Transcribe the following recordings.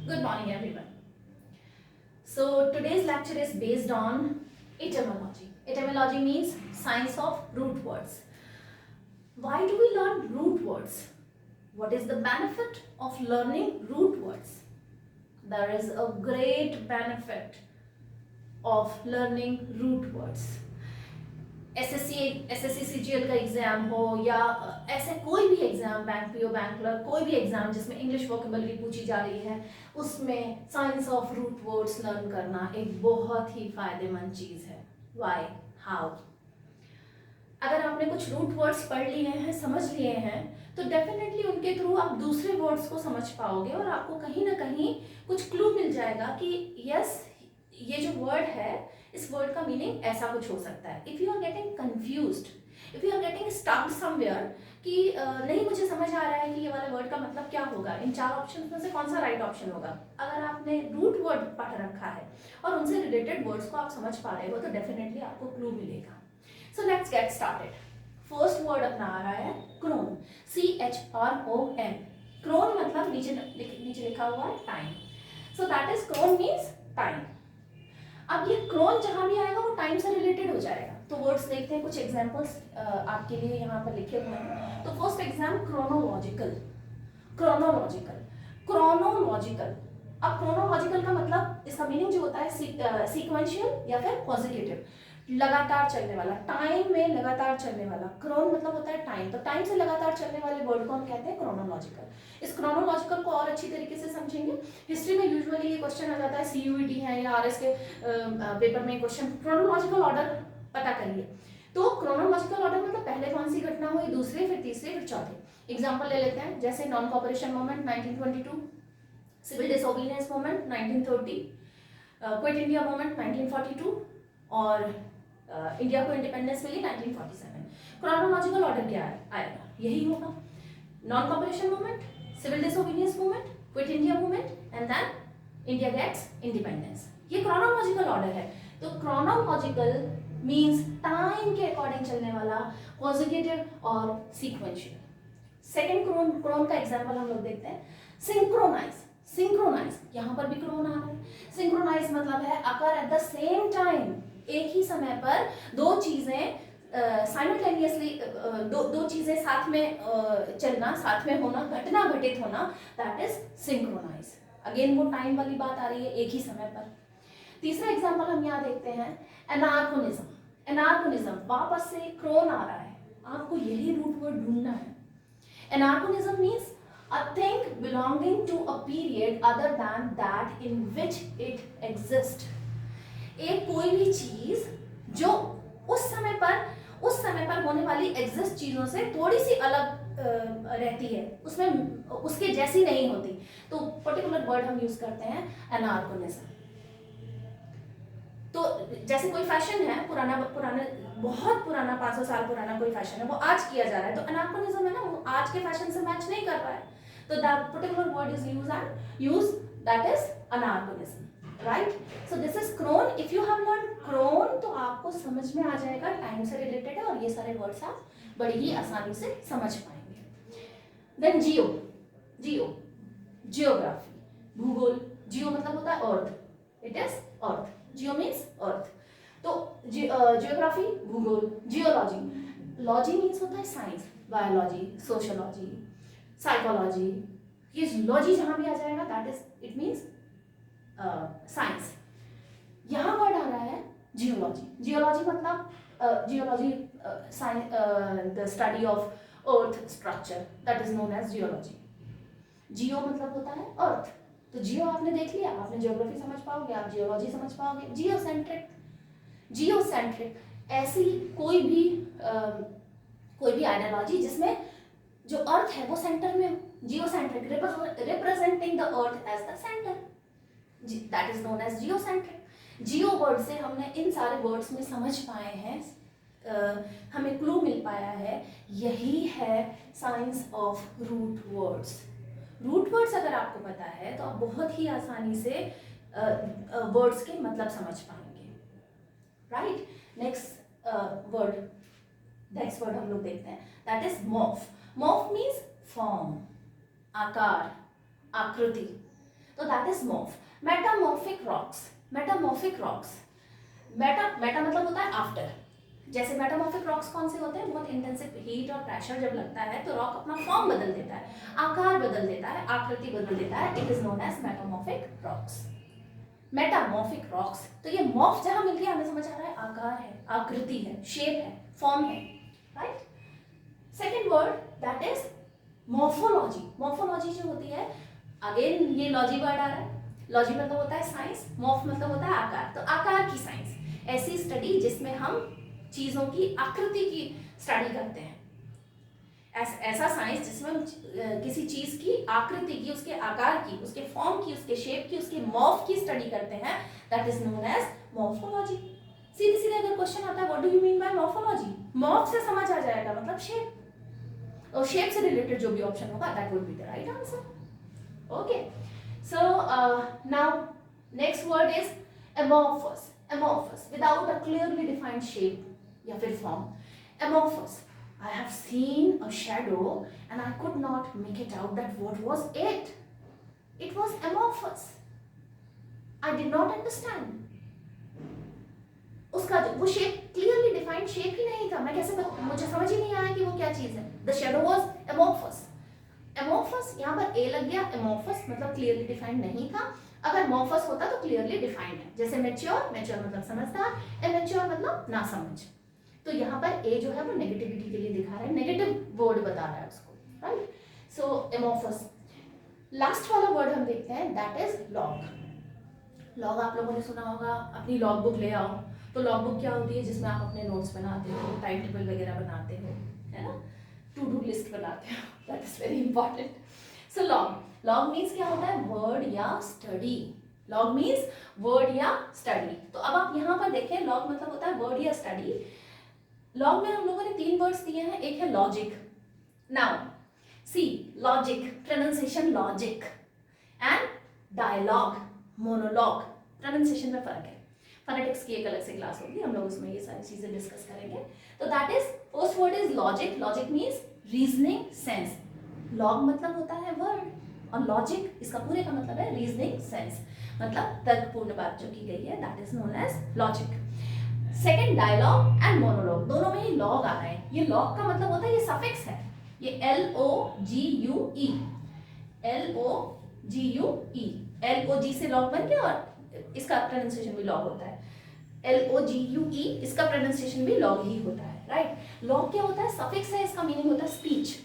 Good morning, everyone. So today's lecture is based on etymology. Etymology means science of root words. Why do we learn root words? What is the benefit of learning root words? There is a great benefit of learning root words. SSC CGL का exam हो या ऐसे कोई भी exam, bank PO, bank clerk, कोई भी exam जिसमें English vocabulary पूछी जा रही है, उसमें science of root words learn करना एक बहुत ही फायदेमंद चीज है. Why, how? अगर आपने कुछ रूट वर्ड्स पढ़ लिए हैं, समझ लिए हैं, तो डेफिनेटली उनके थ्रू आप दूसरे वर्ड्स को समझ पाओगे और आपको कहीं ना कहीं कुछ क्लू मिल जाएगा कि यस, ये जो वर्ड है, इस वर्ड का मीनिंग ऐसा कुछ हो सकता है. If you are getting confused, if you are getting stucked somewhere कि नहीं मुझे समझ आ रहा है कि ये वाले वर्ड का मतलब क्या होगा, इन चार ऑप्शन में से कौन सा राइट ऑप्शन होगा, अगर आपने रूट वर्ड पढ़ रखा है और उनसे रिलेटेड वर्ड्स को आप समझ पा रहे हो, तो डेफिनेटली आपको क्लू मिलेगा. So let's get started. First word अपना आ रहा है क्रोन. CHRON. क्रोन मतलब नीचे लिखा हुआ है time. So that is chron means time. अब ये क्रोन जहां भी आएगा वो टाइम से रिलेटेड हो जाएगा. तो वर्ड्स देखते हैं, कुछ एग्जांपल्स आपके लिए यहाँ पर लिखे हुए हैं. तो first exam chronological. Chronological, chronological. अब क्रोनोलॉजिकल का मतलब, इसका मीनिंग जो होता है सीक्वेंशियल या फिर पॉजिटिव, लगातार चलने वाला, टाइम में लगातार चलने वाला. क्रोन मतलब होता है टाइम, तो टाइम से लगातार चलने वाले वर्ड को हम कहते हैं क्रोनोलॉजिकल. इस क्रोनोलॉजिकल को और अच्छी तरीके से समझेंगे. हिस्ट्री में यूजुअली ये क्वेश्चन आ जाता है, CUET है या RS के पेपर में क्वेश्चन, क्रोनोलॉजिकल ऑर्डर पता करिए. तो क्रोनोलॉजिकल ऑर्डर मतलब पहले कौन सी घटना हुई, दूसरे, फिर तीसरे, फिर चौथे. एग्जाम्पल ले लेते हैं, जैसे non cooperation movement 1922, civil disobedience movement 1930, quit India movement 1942 और इंडिया को इंडिपेंडेंस मिली 1947. क्रोनोलॉजिकल ऑर्डर क्या आएगा, यही होगा. Non cooperation movement, civil disobedience movement, quit India movement and then India gets independence. ये क्रोनोलॉजिकल ऑर्डर है. तो क्रोनोलॉजिकल मींस टाइम के अकॉर्डिंग चलने वाला, पॉजिटिव और सीक्वेंशियल. सेकंड क्रोन का एग्जांपल हम लोग देखते हैं, सिंक्रोनाइज. सिंक्रोनाइज, यहाँ पर भी क्रोन आ रहा है. सिंक्रोनाइज मतलब है occur at the same time, एक ही समय पर दो चीजें साइमल्टेनियसली, दो चीजें साथ में चलना, साथ में होना, घटना घटित होना, दैट इज सिंक्रोनाइज. अगेन वो टाइम वाली बात आ रही है, एक ही समय पर. तीसरा एग्जांपल हम यहाँ देखते हैं, एनार्कोनिज्म. एनार्कोनिज्म, वापस से क्रोन आ रहा है, आपको यही रूट वर्ड ढूंढना है. एनार्कोनिज्म means a thing belonging to a period other than that in which it exists. एक कोई भी चीज जो उस समय पर होने वाली एग्जिस्ट चीजों से थोड़ी सी अलग रहती है, उसमें उसके जैसी नहीं होती, तो पर्टिकुलर वर्ड हम यूज करते हैं एनार्कोनिज्म. तो जैसे कोई फैशन है, पुराना बहुत पुराना 500 साल पुराना कोई फैशन है, वो आज किया जा रहा है, तो एनार्कोनिज्म है ना, वो आज के फैशन से मैच नहीं कर रहा है, तो that particular word is used, that is anachronism. Right. So this is chron. If you have learn chron तो आपको समझ में आ जाएगा टाइम से रिलेटेड है, और ये सारे वर्ड्स आप बड़ी ही आसानी से समझ पाएंगे. देन जियो. जियो, जियोग्राफी, भूगोल. जियो मतलब होता है earth, it is earth. Geo means earth. तो जियोग्राफी, भूगोल. जियोलॉजी, लॉजी मीन्स होता है साइंस, बायोलॉजी, सोशियोलॉजी, साइकोलॉजी. ये लॉजी जहां भी आ जाएगा that is, it means science. यहां वर्ड आ रहा है जियोलॉजी. जियोलॉजी मतलब geology, the study of earth structure, that is known as geology. Geo मतलब होता है अर्थ, तो जियो आपने देख लिया, आपने ज्योग्राफी समझ पाओगे, आप जियोलॉजी समझ पाओगे. जियोसेंट्रिक. जियोसेंट्रिक ऐसी कोई भी आइडियोलॉजी जिसमें जो अर्थ है वो सेंटर में, geocentric, representing the earth as the center, that is known as geocentric. Geo word से हमने इन सारे वर्ड्स में समझ पाए हैं, हमें क्लू मिल पाया है, यही है science of root words. Root words अगर आपको पता है तो आप बहुत ही आसानी से वर्ड्स के मतलब समझ पाएंगे. राइट. नेक्स्ट वर्ड हम लोग देखते हैं, that is morph. Morph means form, आकार, आकृति. तो that is morph. Metamorphic rocks, metamorphic rocks, Meta मतलब होता है आफ्टर। जैसे मेटामॉर्फिक रॉक्स कौन से होते हैं, बहुत इंटेंसिव हीट और प्रेशर जब लगता है तो रॉक अपना फॉर्म बदल देता है, आकार बदल देता है, आकृति बदल देता है, it is known as metamorphic rocks. Metamorphic rocks, तो ये मॉर्फ जहां मिल गया हमें समझ आ रहा है आकार है, आकृति है, शेप है, फॉर्म है, right. Second word that is morphology. Morphology जो होती है, अगेन ये लॉजी वर्ड आ रहा है, लॉजी मतलब होता है साइंस, मॉर्फ मतलब होता है आकार, तो आकार की साइंस, ऐसी स्टडी जिसमें हम चीजों की आकृति की स्टडी करते हैं, ऐसा साइंस जिसमें हम किसी चीज की आकृति की, उसके आकार की, उसके फॉर्म की, उसके शेप की, उसके मॉर्फ की स्टडी करते हैं, that is known as morphology. सीधे सीधे अगर क्वेश्चन आता है what do you mean by morphology, morph से समझ आ जाएगा मतलब शेप, और शेप से रिलेटेड जो भी ऑप्शन होगा that would be the right answer. Okay, so now next word is amorphous। amorphous without a clearly defined shape या फिर form। amorphous, I have seen a shadow and I could not make it out that what was it. It was amorphous. I did not understand. उसका वो shape clearly defined shape ही नहीं था, मैं कैसे मुझे समझ ही नहीं आया कि वो क्या चीज है। The shadow was amorphous। amorphous यहाँ पर ए लग गया, amorphous मतलब क्लियरली डिफाइंड नहीं था, अगर मॉर्फस होता तो क्लियरली डिफाइंड है, जैसे मैच्योर, मैच्योर मतलब समझदार, इमैच्योर मतलब नासमझ। तो यहाँ पर ए जो है वो नेगेटिविटी के लिए दिखा रहा है, नेगेटिव वर्ड बता रहा है उसको, राइट। सो एमोर्फस। लास्ट वाला वर्ड हम देखते हैं दैट इज लॉग। लॉग आप लोगों ने सुना होगा, अपनी लॉग बुक ले आओ, तो लॉग बुक क्या होती है, जिसमें आप अपने नोट्स बनाते हो, टाइम टेबल वगैरह बनाते हो, है ना, टू डू लिस्ट बनाते हो, that is very important. So log, log means क्या होता है, वर्ड या स्टडी। लॉग मीन्स वर्ड या स्टडी। तो अब आप यहाँ पर देखें, लॉग मतलब होता है वर्ड या स्टडी। लॉग में हम लोगों ने 3 वर्ड्स दिए हैं, एक है logic. Now see, logic pronunciation logic, and dialogue monologue, pronunciation में फर्क है। फोनेटिक्स की एक अलग से क्लास होगी, हम लोग उसमें ये सारी चीजें डिस्कस करेंगे। तो that is, first word is logic. Logic means reasoning sense. Log मतलब होता है वर्ड और लॉजिक इसका पूरे का मतलब है रीजनिंग सेंस, मतलब तर्कपूर्ण बात जो की गई है, that is known as logic. Second dialogue and monologue, दोनों में ही लॉग आ रहा है। ये लॉग का मतलब होता है, ये सफिक्स है, ये LOGUE, LOGUE, LOG से लॉग बन गया और इसका प्रोनाउंसिएशन भी लॉग होता है, LOGUE, इसका प्रोनाउंसिएशन भी लॉग ही होता है, राइट। लॉग क्या होता है, सफिक्स है, इसका मीनिंग होता है स्पीच।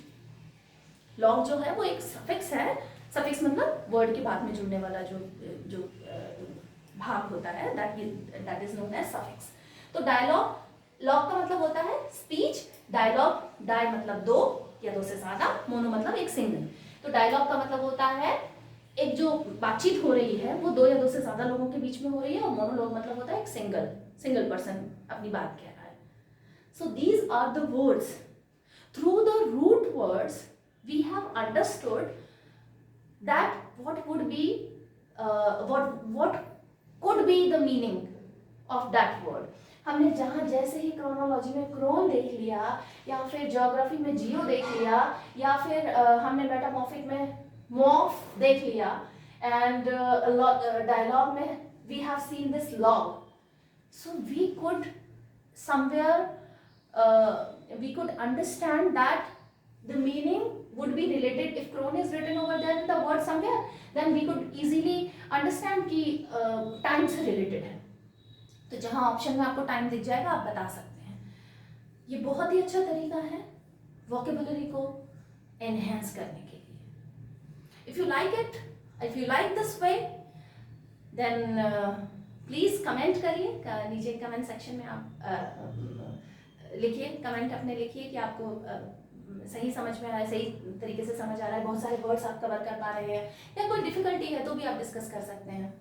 लॉग जो है वो एक सफिक्स है, सफिक्स मतलब वर्ड के बाद में जुड़ने वाला जो जो भाग होता है, that is known as suffix. तो डायलॉग, लॉग का मतलब होता है स्पीच, डायलॉग, डाई मतलब 2 या 2 से ज्यादा, मोनो मतलब एक सिंगल। तो डायलॉग का मतलब होता है एक जो बातचीत हो रही है वो 2 या 2 से ज्यादा लोगों के बीच में हो रही है, और मोनोलॉग मतलब होता है एक सिंगल पर्सन अपनी बात कह रहा है। So these are the words, through the root words we have understood that what would be what could be the meaning of that word। हमने जहाँ जैसे ही क्रोनोलॉजी में क्रोन देख लिया, या फिर ज्योग्राफी में जियो देख लिया, या फिर हमने मेटामॉर्फिक में मॉर्फ देख लिया, एंड डायलॉग में we have seen this log, so we could somewhere we could understand that the meaning would be related if cron is written over there in the word somewhere, then we could easily understand कि time से related है। तो जहां option में आपको time दिख जाएगा आप बता सकते हैं। ये बहुत ही अच्छा तरीका है वोकेबुलरी को एनहेंस करने के लिए। If you like it, if you like this way, then please comment करिए, नीचे कमेंट सेक्शन में आप लिखिए, कमेंट अपने लिखिए कि आपको सही समझ में आ रहा है, सही तरीके से समझ आ रहा है, बहुत सारे वर्ड्स आप कवर कर पा रहे हैं, या कोई डिफिकल्टी है तो भी आप डिस्कस कर सकते हैं।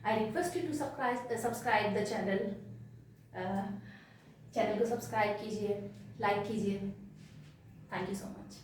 I request you to subscribe the channel, channel को सब्सक्राइब कीजिए, लाइक कीजिए। Thank you so much.